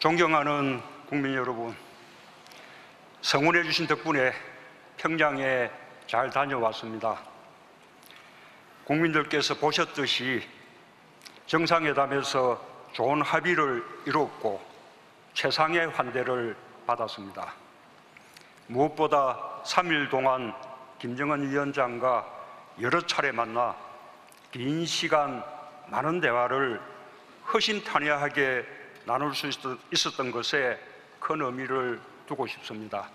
존경하는 국민 여러분, 성원해 주신 덕분에 평양에 잘 다녀왔습니다. 국민들께서 보셨듯이 정상회담에서 좋은 합의를 이뤘고 최상의 환대를 받았습니다. 무엇보다 3일 동안 김정은 위원장과 여러 차례 만나 긴 시간 많은 대화를 허심탄회하게 나눌 수 있었던 것에 큰 의미를 두고 싶습니다.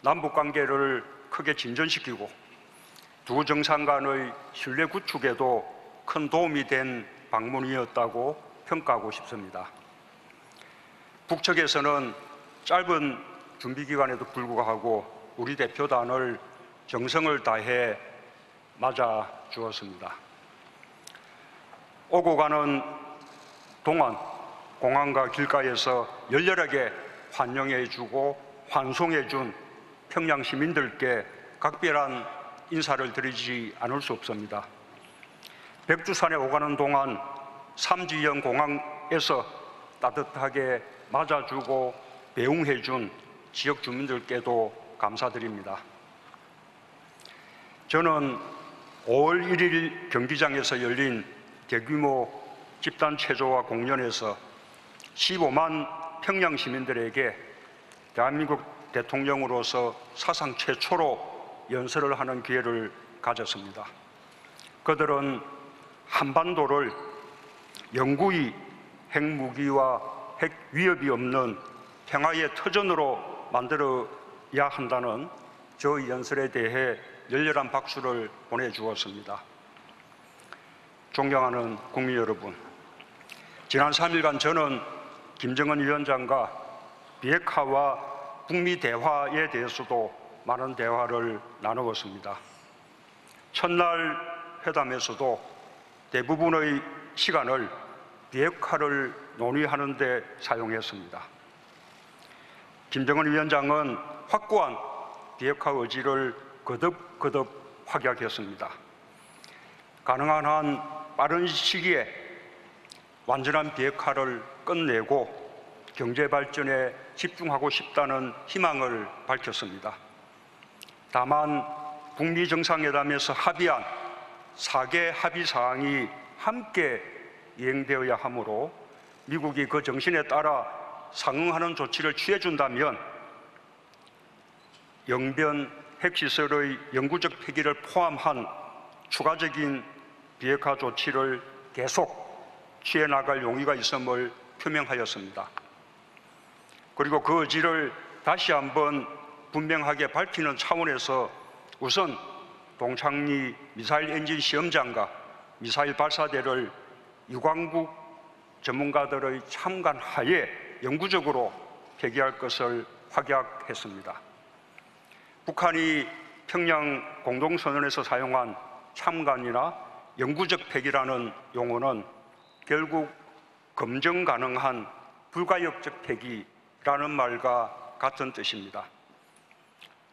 남북관계를 크게 진전시키고 두 정상 간의 신뢰 구축에도 큰 도움이 된 방문이었다고 평가하고 싶습니다. 북측에서는 짧은 준비 기간에도 불구하고 우리 대표단을 정성을 다해 맞아 주었습니다. 오고 가는 동안 공항과 길가에서 열렬하게 환영해 주고 환송해 준 평양 시민들께 각별한 인사를 드리지 않을 수 없습니다. 백두산에 오가는 동안 삼지연 공항에서 따뜻하게 맞아주고 배웅해 준 지역 주민들께도 감사드립니다. 저는 5월 1일 경기장에서 열린 대규모 집단 체조와 공연에서 15만 평양 시민들에게 대한민국 대통령으로서 사상 최초로 연설을 하는 기회를 가졌습니다. 그들은 한반도를 영구히 핵무기와 핵 위협이 없는 평화의 터전으로 만들어야 한다는 저 연설에 대해 열렬한 박수를 보내주었습니다. 존경하는 국민 여러분, 지난 3일간 저는 김정은 위원장과 비핵화와 북미 대화에 대해서도 많은 대화를 나누었습니다. 첫날 회담에서도 대부분의 시간을 비핵화를 논의하는 데 사용했습니다. 김정은 위원장은 확고한 비핵화 의지를 거듭 확약했습니다. 가능한 한 빠른 시기에 완전한 비핵화를 끝내고 경제 발전에 집중하고 싶다는 희망을 밝혔습니다. 다만 북미 정상회담에서 합의한 4개 합의 사항이 함께 이행되어야 하므로 미국이 그 정신에 따라 상응하는 조치를 취해준다면 영변 핵시설의 영구적 폐기를 포함한 추가적인 비핵화 조치를 계속 취해나갈 용의가 있음을 표명하였습니다. 그리고 그 의지를 다시 한번 분명하게 밝히는 차원에서 우선 동창리 미사일 엔진 시험장과 미사일 발사대를 유관국 전문가들의 참관 하에 영구적으로 폐기할 것을 확약했습니다. 북한이 평양 공동선언에서 사용한 참관이나 영구적 폐기라는 용어는 결국 검증 가능한 불가역적 폐기라는 말과 같은 뜻입니다.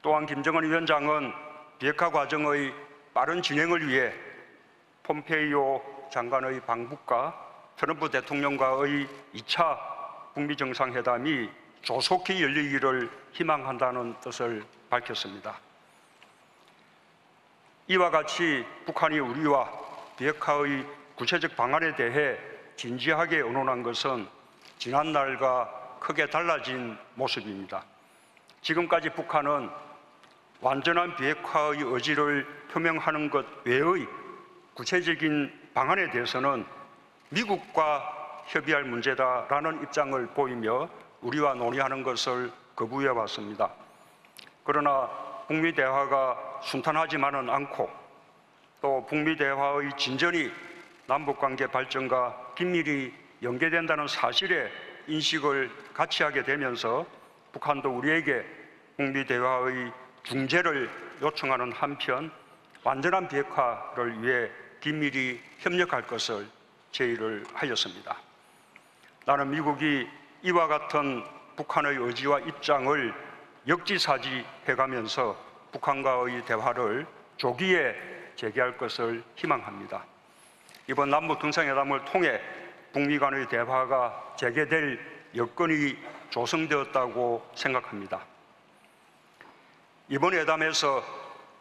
또한 김정은 위원장은 비핵화 과정의 빠른 진행을 위해 폼페이오 장관의 방북과 트럼프 대통령과의 2차 북미 정상회담이 조속히 열리기를 희망한다는 뜻을 밝혔습니다. 이와 같이 북한이 우리와 비핵화의 구체적 방안에 대해 진지하게 의논한 것은 지난날과 크게 달라진 모습입니다. 지금까지 북한은 완전한 비핵화의 의지를 표명하는 것 외의 구체적인 방안에 대해서는 미국과 협의할 문제다라는 입장을 보이며 우리와 논의하는 것을 거부해 왔습니다. 그러나 북미 대화가 순탄하지만은 않고 또 북미 대화의 진전이 남북관계 발전과 긴밀히 연계된다는 사실에 인식을 같이 하게 되면서 북한도 우리에게 북미 대화의 중재를 요청하는 한편 완전한 비핵화를 위해 긴밀히 협력할 것을 제의를 하였습니다. 나는 미국이 이와 같은 북한의 의지와 입장을 역지사지해가면서 북한과의 대화를 조기에 재개할 것을 희망합니다. 이번 남북 정상회담을 통해 북미 간의 대화가 재개될 여건이 조성되었다고 생각합니다. 이번 회담에서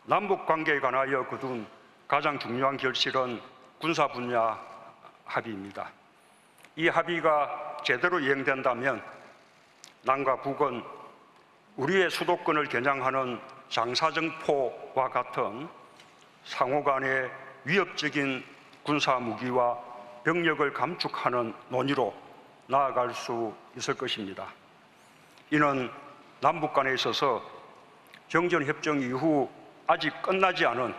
남북 관계에 관하여 거둔 가장 중요한 결실은 군사 분야 합의입니다. 이 합의가 제대로 이행된다면 남과 북은 우리의 수도권을 겨냥하는 장사정포와 같은 상호 간의 위협적인 군사 무기와 병력을 감축하는 논의로 나아갈 수 있을 것입니다. 이는 남북 간에 있어서 정전협정 이후 아직 끝나지 않은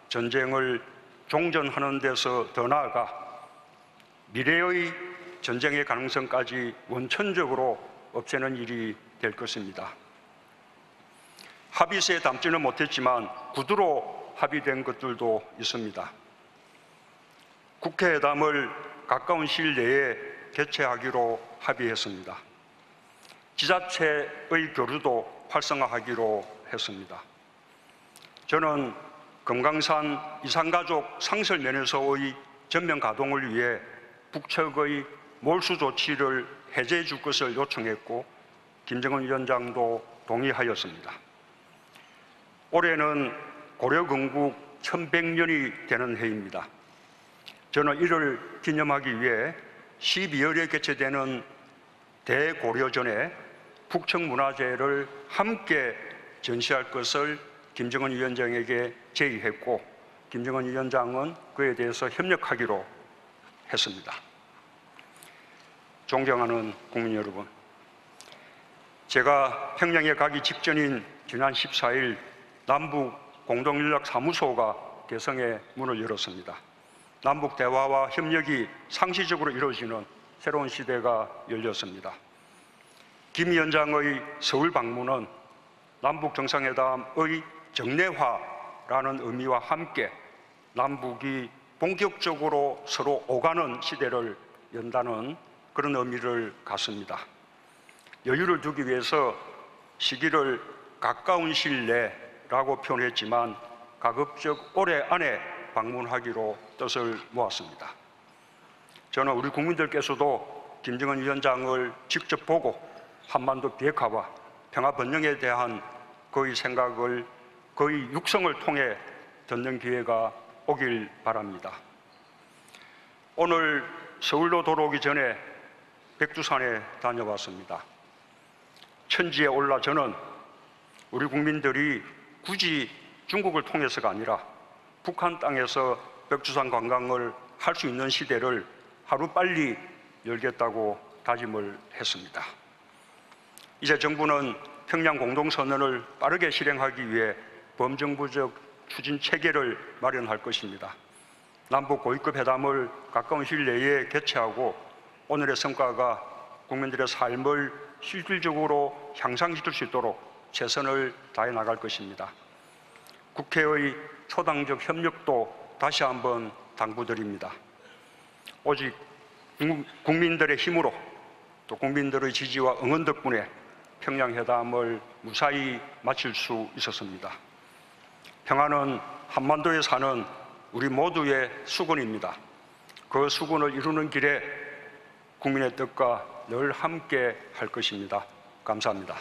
전쟁을 종전하는 데서 더 나아가 미래의 전쟁의 가능성까지 원천적으로 없애는 일이 될 것입니다. 합의서에 담지는 못했지만 구두로 합의된 것들도 있습니다. 국회회담을 가까운 시일 내에 개최하기로 합의했습니다. 지자체의 교류도 활성화하기로 했습니다. 저는 금강산 이산가족 상설 면에서의 전면 가동을 위해 북측의 몰수 조치를 해제해 줄 것을 요청했고 김정은 위원장도 동의하였습니다. 올해는 고려 건국 1100년이 되는 해입니다. 저는 이를 기념하기 위해 12월에 개최되는 대고려전에 북측문화재를 함께 전시할 것을 김정은 위원장에게 제의했고 김정은 위원장은 그에 대해서 협력하기로 했습니다. 존경하는 국민 여러분, 제가 평양에 가기 직전인 지난 14일 남북 공동연락사무소가 개성에 문을 열었습니다. 남북 대화와 협력이 상시적으로 이루어지는 새로운 시대가 열렸습니다. 김 위원장의 서울 방문은 남북 정상회담의 정례화라는 의미와 함께 남북이 본격적으로 서로 오가는 시대를 연다는 그런 의미를 갖습니다. 여유를 두기 위해서 시기를 가까운 시일 내라고 표현했지만 가급적 올해 안에 방문하기로 뜻을 모았습니다. 저는 우리 국민들께서도 김정은 위원장을 직접 보고 한반도 비핵화와 평화 번영에 대한 그의 생각을, 그의 육성을 통해 듣는 기회가 오길 바랍니다. 오늘 서울로 돌아오기 전에 백두산에 다녀왔습니다. 천지에 올라 저는 우리 국민들이 굳이 중국을 통해서가 아니라 북한 땅에서 백두산 관광을 할 수 있는 시대를 하루빨리 열겠다고 다짐을 했습니다. 이제 정부는 평양 공동선언을 빠르게 실행하기 위해 범정부적 추진 체계를 마련할 것입니다. 남북 고위급 회담을 가까운 시일 내에 개최하고 오늘의 성과가 국민들의 삶을 실질적으로 향상시킬 수 있도록 최선을 다해 나갈 것입니다. 국회의 초당적 협력도 다시 한번 당부드립니다. 오직 국민들의 힘으로 또 국민들의 지지와 응원 덕분에 평양회담을 무사히 마칠 수 있었습니다. 평화는 한반도에 사는 우리 모두의 수건입니다. 그 수건을 이루는 길에 국민의 뜻과 늘 함께 할 것입니다. 감사합니다.